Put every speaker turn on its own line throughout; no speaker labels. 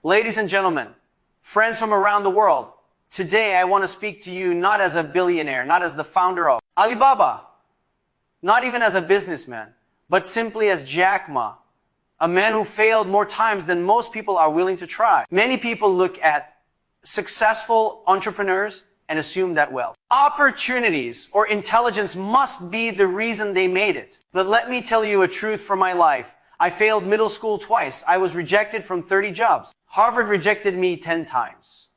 Ladies and gentlemen, friends from around the world, today I want to speak to you not as a billionaire, not as the founder of Alibaba, not even as a businessman, but simply as Jack Ma, a man who failed more times than most people are willing to try. Many people look at successful entrepreneurs and assume that wealth, opportunities, or intelligence must be the reason they made it. But let me tell you a truth from my life. I failed middle school twice. I was rejected from 30 jobs. Harvard rejected me 10 times.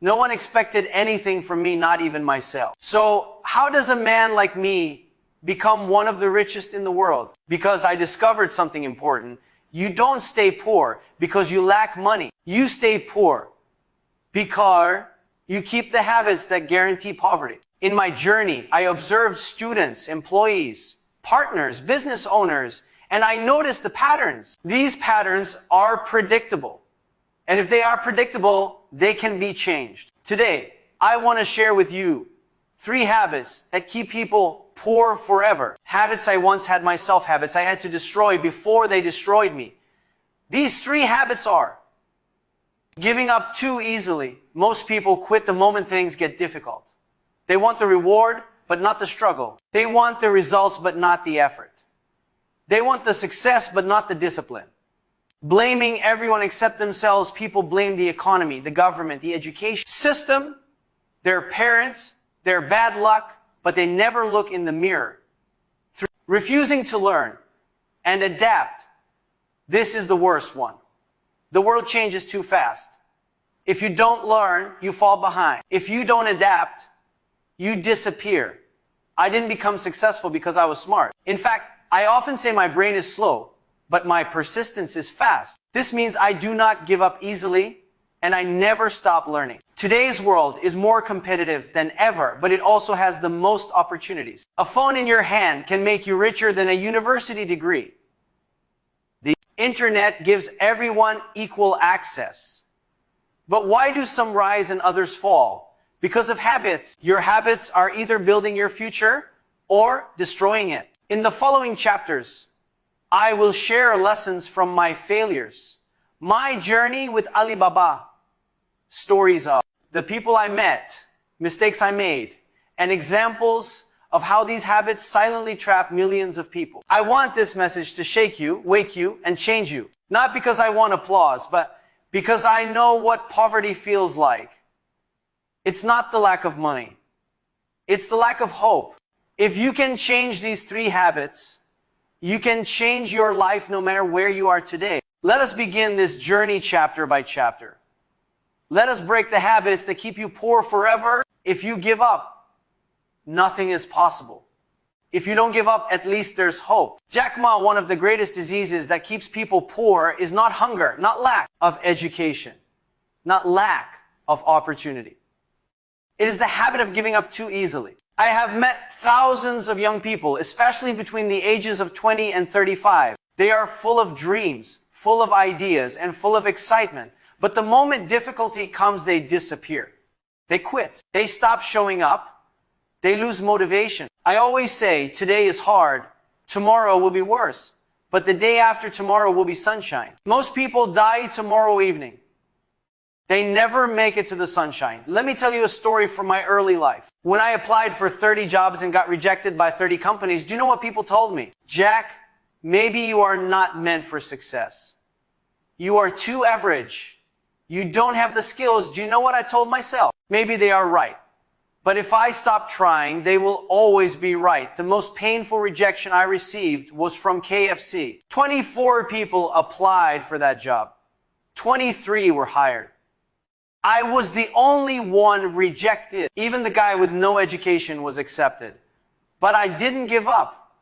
No one expected anything from me, not even myself. So how does a man like me become one of the richest in the world? Because I discovered something important. You don't stay poor because you lack money. You stay poor because you keep the habits that guarantee poverty. In my journey, I observed students, employees, partners, business owners, and I noticed the patterns. These patterns are predictable. And if they are predictable, they can be changed. Today, I want to share with you 3 habits that keep people poor forever. Habits I once had myself, habits I had to destroy before they destroyed me. These 3 habits are giving up too easily. Most people quit the moment things get difficult. They want the reward, but not the struggle. They want the results, but not the effort. They want the success, but not the discipline. Blaming everyone except themselves, people blame the economy, the government, the education system, their parents, their bad luck, but they never look in the mirror. Refusing to learn and adapt. This is the worst one. The world changes too fast. If you don't learn, you fall behind. If you don't adapt, you disappear. I didn't become successful because I was smart. In fact, I often say my brain is slow, but my persistence is fast. This means I do not give up easily, and I never stop learning. Today's world is more competitive than ever, but it also has the most opportunities. A phone in your hand can make you richer than a university degree. The internet gives everyone equal access. But why do some rise and others fall? Because of habits. Your habits are either building your future or destroying it. In the following chapters, I will share lessons from my failures, my journey with Alibaba, stories of the people I met, mistakes I made, and examples of how these habits silently trap millions of people. I want this message to shake you, wake you, and change you. Not because I want applause, but because I know what poverty feels like. It's not the lack of money. It's the lack of hope. If you can change these 3 habits, you can change your life no matter where you are today. Let us begin this journey chapter by chapter. Let us break the habits that keep you poor forever. If you give up, nothing is possible. If you don't give up, at least there's hope. Jack Ma, one of the greatest diseases that keeps people poor is not hunger, not lack of education, not lack of opportunity. It is the habit of giving up too easily. I have met thousands of young people, especially between the ages of 20 and 35. They are full of dreams, full of ideas, and full of excitement. But the moment difficulty comes, they disappear. They quit. They stop showing up. They lose motivation. I always say, today is hard, tomorrow will be worse, but the day after tomorrow will be sunshine. Most people die tomorrow evening. They never make it to the sunshine. Let me tell you a story from my early life. When I applied for 30 jobs and got rejected by 30 companies, do you know what people told me? Jack, maybe you are not meant for success. You are too average. You don't have the skills. Do you know what I told myself? Maybe they are right. But if I stop trying, they will always be right. The most painful rejection I received was from KFC. 24 people applied for that job. 23 were hired. I was the only one rejected. Even the guy with no education was accepted. But I didn't give up.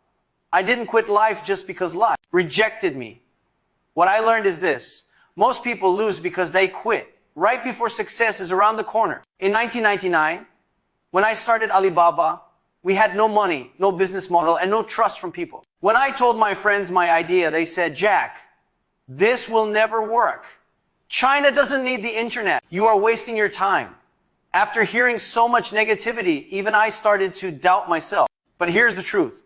I didn't quit life just because life rejected me. What I learned is this. Most people lose because they quit right before success is around the corner. In 1999, when I started Alibaba, we had no money, no business model, and no trust from people. When I told my friends my idea, they said, Jack, this will never work. China doesn't need the internet. You are wasting your time. After hearing so much negativity, even I started to doubt myself. But here's the truth.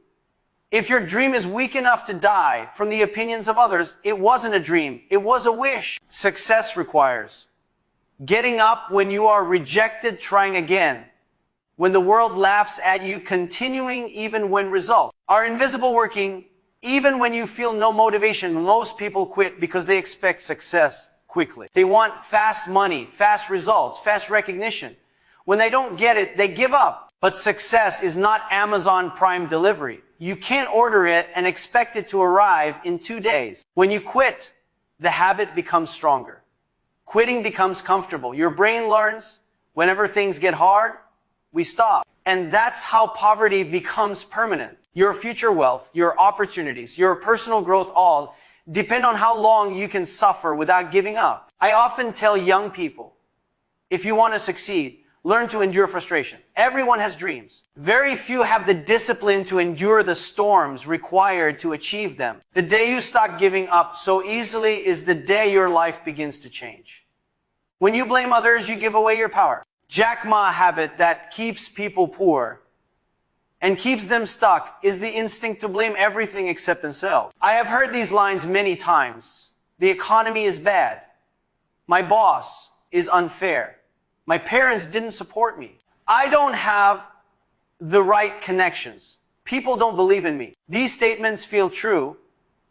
If your dream is weak enough to die from the opinions of others, it wasn't a dream, it was a wish. Success requires getting up when you are rejected, trying again. When the world laughs at you, continuing even when results are invisible, working even when you feel no motivation. Most people quit because they expect success quickly. They want fast money, fast results, fast recognition. When they don't get it, they give up. But success is not Amazon Prime delivery. You can't order it and expect it to arrive in 2 days. When you quit, the habit becomes stronger. Quitting becomes comfortable. Your brain learns whenever things get hard, we stop. And that's how poverty becomes permanent. Your future wealth, your opportunities, your personal growth all depend on how long you can suffer without giving up. I often tell young people, if you want to succeed, learn to endure frustration. Everyone has dreams. Very few have the discipline to endure the storms required to achieve them. The day you stop giving up so easily is the day your life begins to change. When you blame others, you give away your power. Jack Ma habit that keeps people poor and keeps them stuck is the instinct to blame everything except themselves. I have heard these lines many times. The economy is bad. My boss is unfair. My parents didn't support me. I don't have the right connections. People don't believe in me. These statements feel true,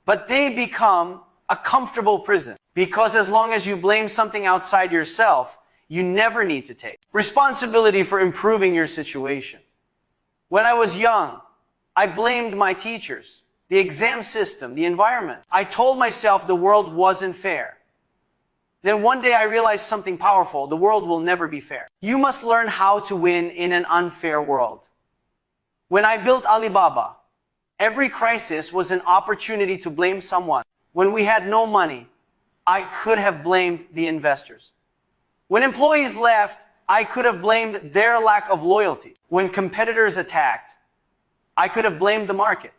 but they become a comfortable prison. Because as long as you blame something outside yourself, you never need to take responsibility for improving your situation. When I was young, I blamed my teachers, the exam system, the environment. I told myself the world wasn't fair. Then one day I realized something powerful. The world will never be fair. You must learn how to win in an unfair world. When I built Alibaba, every crisis was an opportunity to blame someone. When we had no money, I could have blamed the investors. When employees left, I could have blamed their lack of loyalty. When competitors attacked, I could have blamed the market.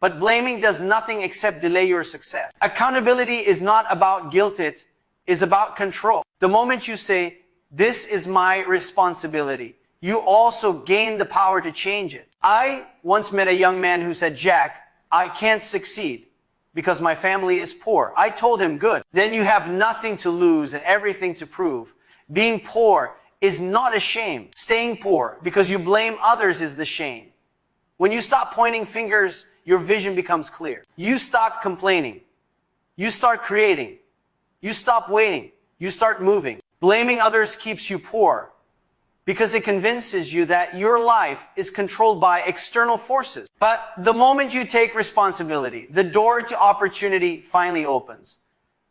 But blaming does nothing except delay your success. Accountability is not about guilt, it is about control. The moment you say, this is my responsibility, you also gain the power to change it. I once met a young man who said, Jack, I can't succeed because my family is poor. I told him, good. Then you have nothing to lose and everything to prove. Being poor is not a shame. Staying poor because you blame others is the shame. When you stop pointing fingers, your vision becomes clear. You stop complaining. You start creating. You stop waiting. You start moving. Blaming others keeps you poor because it convinces you that your life is controlled by external forces. But the moment you take responsibility, the door to opportunity finally opens.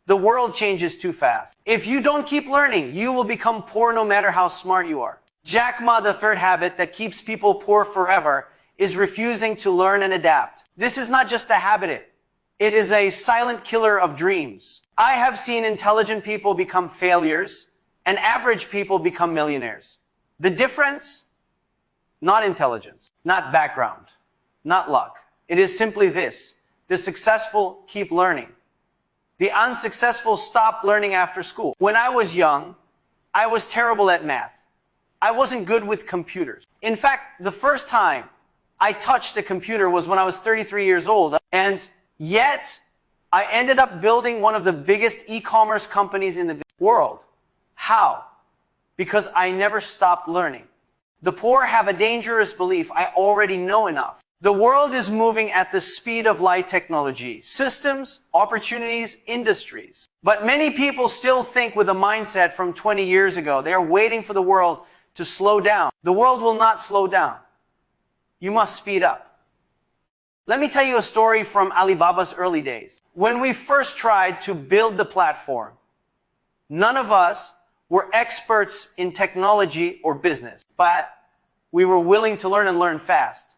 The world changes too fast. If you don't keep learning, you will become poor no matter how smart you are. Jack Ma, the third habit that keeps people poor forever, is refusing to learn and adapt. This is not just a habit. It is a silent killer of dreams. I have seen intelligent people become failures and average people become millionaires. The difference? Not intelligence, not background, not luck. It is simply this. The successful keep learning. The unsuccessful stop learning after school. When I was young, I was terrible at math. I wasn't good with computers. In fact, the first time I touched a computer was when I was 33 years old. And yet, I ended up building one of the biggest e-commerce companies in the world. How? Because I never stopped learning. The poor have a dangerous belief, I already know enough. The world is moving at the speed of light technology, systems, opportunities, industries. But many people still think with a mindset from 20 years ago. They are waiting for the world to slow down. The world will not slow down. You must speed up. Let me tell you a story from Alibaba's early days. When we first tried to build the platform, none of us were experts in technology or business, but we were willing to learn and learn fast.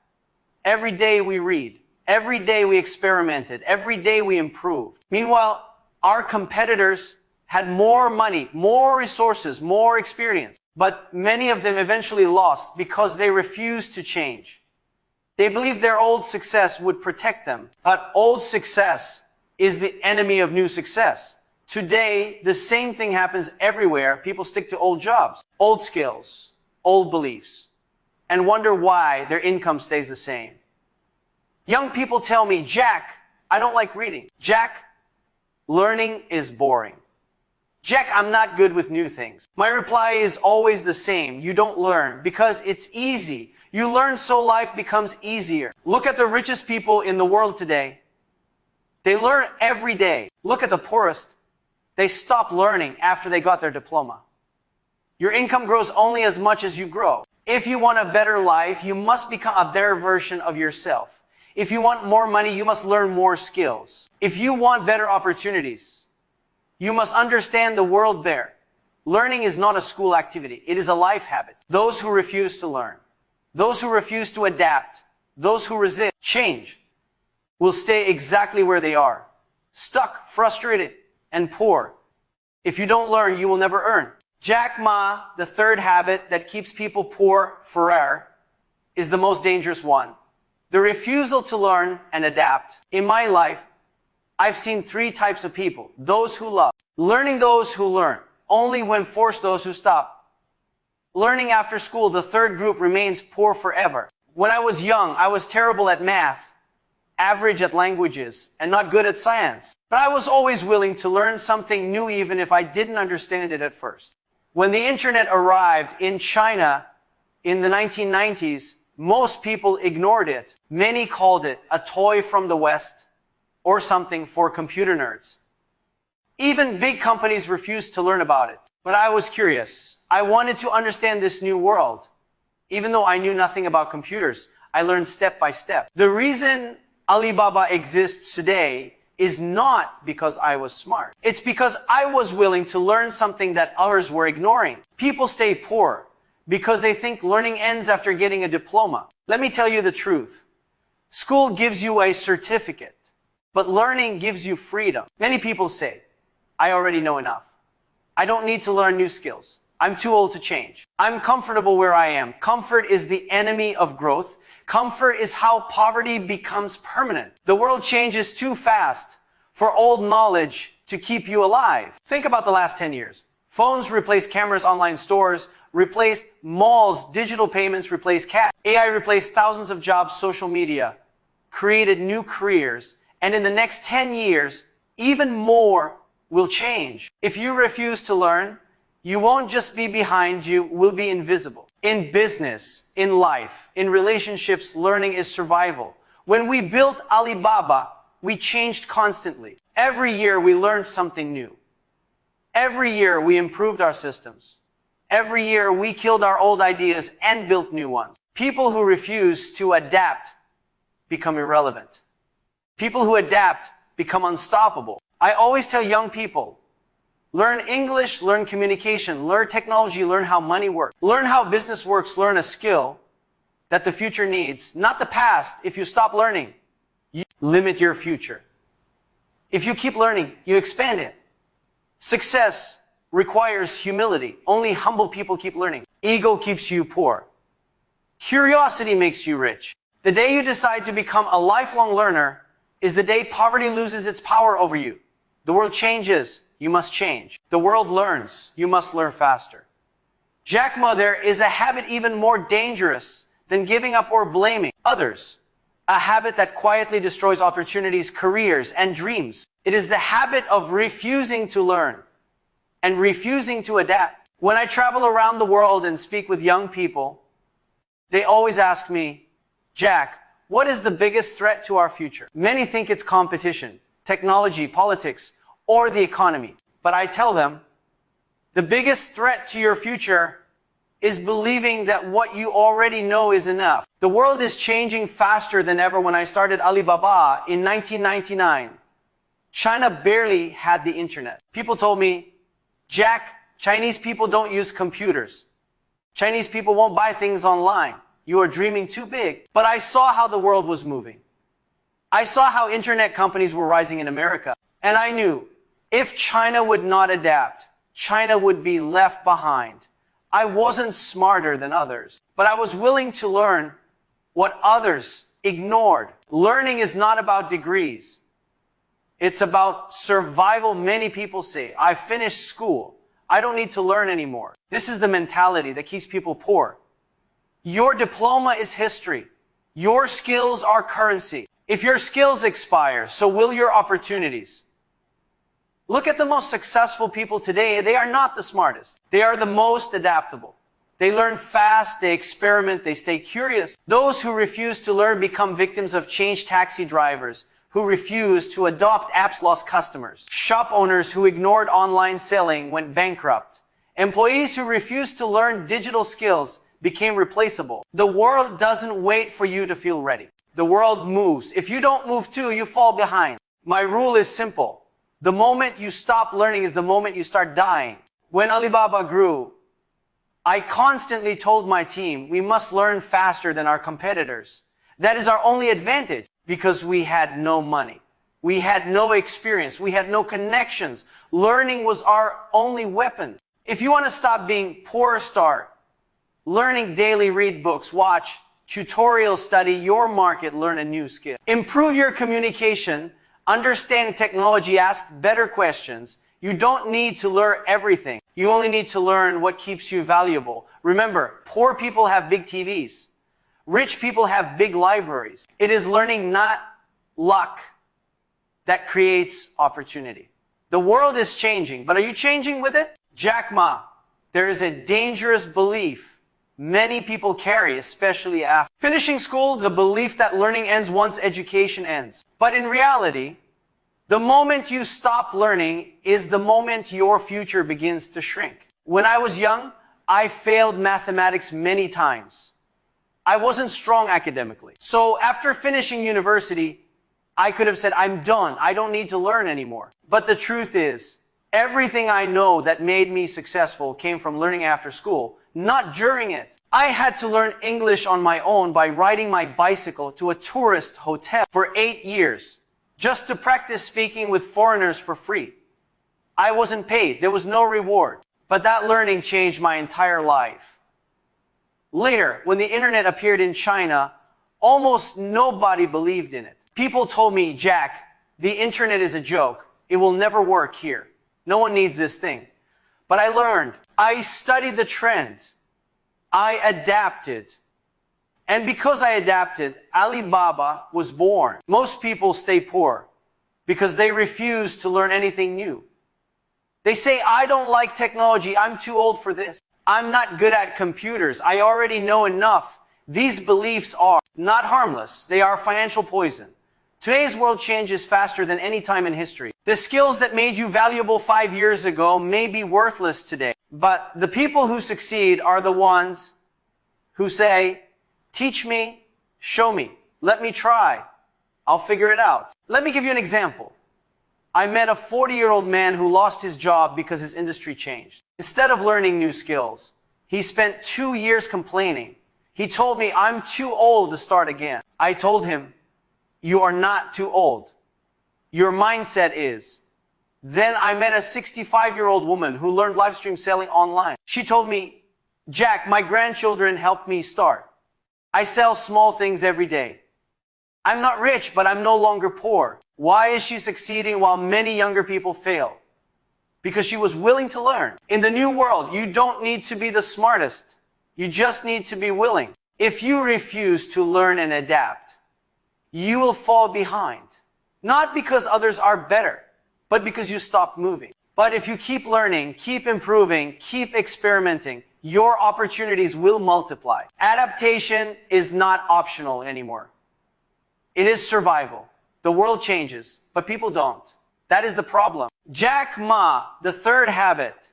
Every day we read, every day we experimented, every day we improved. Meanwhile, our competitors had more money, more resources, more experience, but many of them eventually lost because they refused to change. They believed their old success would protect them, but old success is the enemy of new success. Today, the same thing happens everywhere. People stick to old jobs, old skills, old beliefs, and wonder why their income stays the same. Young people tell me, Jack, I don't like reading. Jack, learning is boring. Jack, I'm not good with new things. My reply is always the same. You don't learn because it's easy. You learn so life becomes easier. Look at the richest people in the world today. They learn every day. Look at the poorest. They stop learning after they got their diploma. Your income grows only as much as you grow. If you want a better life, you must become a better version of yourself. If you want more money, you must learn more skills. If you want better opportunities, you must understand the world better. Learning is not a school activity. It is a life habit. Those who refuse to learn, those who refuse to adapt, those who resist change will stay exactly where they are, stuck, frustrated, and poor. If you don't learn, you will never earn. Jack Ma, the third habit that keeps people poor forever, is the most dangerous one. The refusal to learn and adapt. In my life, I've seen three types of people. Those who love. Learning those who learn. Only when forced those who stop. Learning after school, the third group remains poor forever. When I was young, I was terrible at math, average at languages, and not good at science. But I was always willing to learn something new even if I didn't understand it at first. When the internet arrived in China in the 1990s, most people ignored it. Many called it a toy from the West or something for computer nerds. Even big companies refused to learn about it. But I was curious. I wanted to understand this new world. Even though I knew nothing about computers, I learned step by step. The reason Alibaba exists today is not because I was smart. It's because I was willing to learn something that others were ignoring. People stay poor because they think learning ends after getting a diploma. Let me tell you the truth. School gives you a certificate, but learning gives you freedom. Many people say, I already know enough. I don't need to learn new skills. I'm too old to change. I'm comfortable where I am. Comfort is the enemy of growth. Comfort is how poverty becomes permanent. The world changes too fast for old knowledge to keep you alive. Think about the last 10 years. Phones replaced cameras, online stores replaced malls, digital payments replaced cash. AI replaced thousands of jobs, social media created new careers, and in the next 10 years, even more will change. If you refuse to learn, you won't just be behind, you will be invisible. In business, in life, in relationships, learning is survival. When we built Alibaba, we changed constantly. Every year we learned something new. Every year we improved our systems. Every year we killed our old ideas and built new ones. People who refuse to adapt become irrelevant. People who adapt become unstoppable. I always tell young people, learn English, learn communication, learn technology, learn how money works, learn how business works, learn a skill that the future needs, not the past. If you stop learning, you limit your future. If you keep learning, you expand it. Success requires humility. Only humble people keep learning. Ego keeps you poor. Curiosity makes you rich. The day you decide to become a lifelong learner is the day poverty loses its power over you. The world changes. You must change. The world learns. You must learn faster. Jack Ma, there is a habit even more dangerous than giving up or blaming others. A habit that quietly destroys opportunities, careers, and dreams. It is the habit of refusing to learn and refusing to adapt. When I travel around the world and speak with young people, they always ask me, Jack, what is the biggest threat to our future? Many think it's competition, technology, politics, or the economy. But I tell them, the biggest threat to your future is believing that what you already know is enough. The world is changing faster than ever. When I started Alibaba in 1999, China barely had the internet. People told me, Jack, Chinese people don't use computers. Chinese people won't buy things online. You are dreaming too big. But I saw how the world was moving. I saw how internet companies were rising in America. And I knew if China would not adapt, China would be left behind. I wasn't smarter than others, but I was willing to learn what others ignored. Learning is not about degrees. It's about survival. Many people say, I finished school. I don't need to learn anymore. This is the mentality that keeps people poor. Your diploma is history. Your skills are currency. If your skills expire, so will your opportunities. Look at the most successful people today. They are not the smartest. They are the most adaptable. They learn fast, they experiment, they stay curious. Those who refuse to learn become victims of change. Taxi drivers who refuse to adopt apps lost customers. Shop owners who ignored online selling went bankrupt. Employees who refused to learn digital skills became replaceable. The world doesn't wait for you to feel ready. The world moves. If you don't move too, you fall behind. My rule is simple. The moment you stop learning is the moment you start dying. When Alibaba grew, I constantly told my team, we must learn faster than our competitors. That is our only advantage because we had no money. We had no experience. We had no connections. Learning was our only weapon. If you want to stop being poor, start learning daily, read books, watch tutorials, study your market, learn a new skill. Improve your communication, understand technology, ask better questions. You don't need to learn everything. You only need to learn what keeps you valuable. Remember, poor people have big TVs. Rich people have big libraries. It is learning, not luck, that creates opportunity. The world is changing, but are you changing with it? Jack Ma, there is a dangerous belief many people carry, especially after finishing school, the belief that learning ends once education ends. But in reality, the moment you stop learning is the moment your future begins to shrink. When I was young, I failed mathematics many times. I wasn't strong academically. So after finishing university, I could have said, I'm done. I don't need to learn anymore. But the truth is, everything I know that made me successful came from learning after school, not during it. I had to learn English on my own by riding my bicycle to a tourist hotel for 8 years. Just to practice speaking with foreigners for free. I wasn't paid. There was no reward. But that learning changed my entire life. Later, when the internet appeared in China, almost nobody believed in it. People told me, Jack, the internet is a joke. It will never work here. No one needs this thing. But I learned. I studied the trend. I adapted. And because I adapted, Alibaba was born. Most people stay poor because they refuse to learn anything new. They say, I don't like technology. I'm too old for this. I'm not good at computers. I already know enough. These beliefs are not harmless. They are financial poison. Today's world changes faster than any time in history. The skills that made you valuable 5 years ago may be worthless today. But the people who succeed are the ones who say, teach me, show me, let me try. I'll figure it out. Let me give you an example. I met a 40-year-old man who lost his job because his industry changed. Instead of learning new skills, he spent 2 years complaining. He told me, I'm too old to start again. I told him, you are not too old. Your mindset is. Then I met a 65-year-old woman who learned live stream selling online. She told me, Jack, my grandchildren helped me start. I sell small things every day. I'm not rich, but I'm no longer poor. Why is she succeeding while many younger people fail? Because she was willing to learn. In the new world, you don't need to be the smartest. You just need to be willing. If you refuse to learn and adapt, you will fall behind. Not because others are better, but because you stop moving. But if you keep learning, keep improving, keep experimenting, your opportunities will multiply. Adaptation is not optional anymore. It is survival. The world changes, but people don't. That is the problem. Jack Ma, the third habit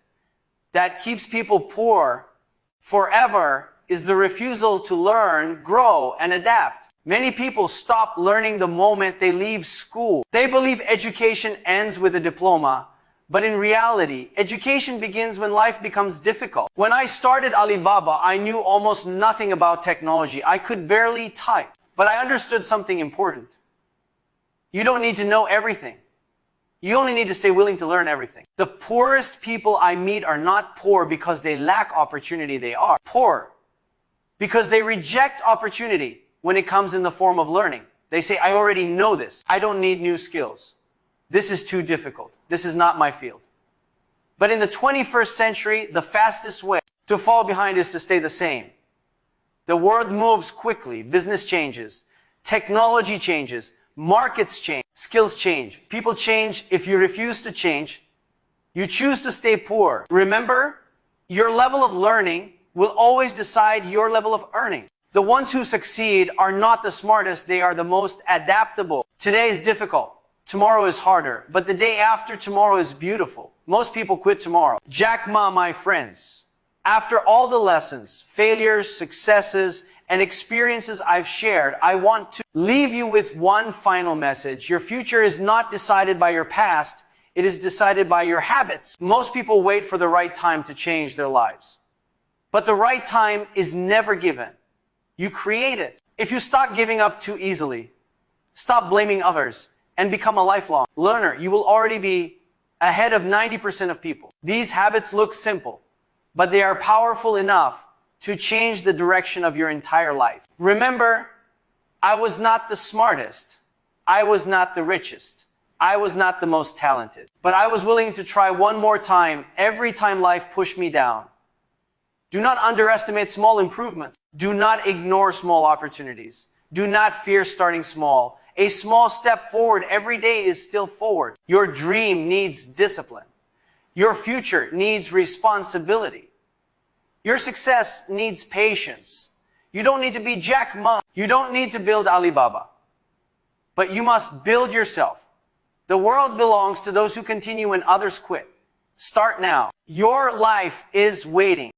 that keeps people poor forever is the refusal to learn, grow, and adapt. Many people stop learning the moment they leave school. They believe education ends with a diploma. But in reality, education begins when life becomes difficult. When I started Alibaba, I knew almost nothing about technology. I could barely type. But I understood something important. You don't need to know everything. You only need to stay willing to learn everything. The poorest people I meet are not poor because they lack opportunity. They are poor because they reject opportunity when it comes in the form of learning. They say, I already know this. I don't need new skills. This is too difficult. This is not my field. But in the 21st century, the fastest way to fall behind is to stay the same. The world moves quickly. Business changes. Technology changes. Markets change. Skills change. People change. If you refuse to change, you choose to stay poor. Remember, your level of learning will always decide your level of earning. The ones who succeed are not the smartest, they are the most adaptable. Today is difficult. Tomorrow is harder. But the day after tomorrow is beautiful. Most people quit tomorrow. Jack Ma, my friends. After all the lessons, failures, successes, and experiences I've shared, I want to leave you with one final message. Your future is not decided by your past. It is decided by your habits. Most people wait for the right time to change their lives. But the right time is never given. You create it. If you stop giving up too easily, stop blaming others, and become a lifelong learner, you will already be ahead of 90% of people. These habits look simple, but they are powerful enough to change the direction of your entire life. Remember, I was not the smartest. I was not the richest. I was not the most talented. But I was willing to try one more time every time life pushed me down. Do not underestimate small improvements. Do not ignore small opportunities. Do not fear starting small. A small step forward every day is still forward. Your dream needs discipline. Your future needs responsibility. Your success needs patience. You don't need to be Jack Ma. You don't need to build Alibaba. But you must build yourself. The world belongs to those who continue when others quit. Start now. Your life is waiting.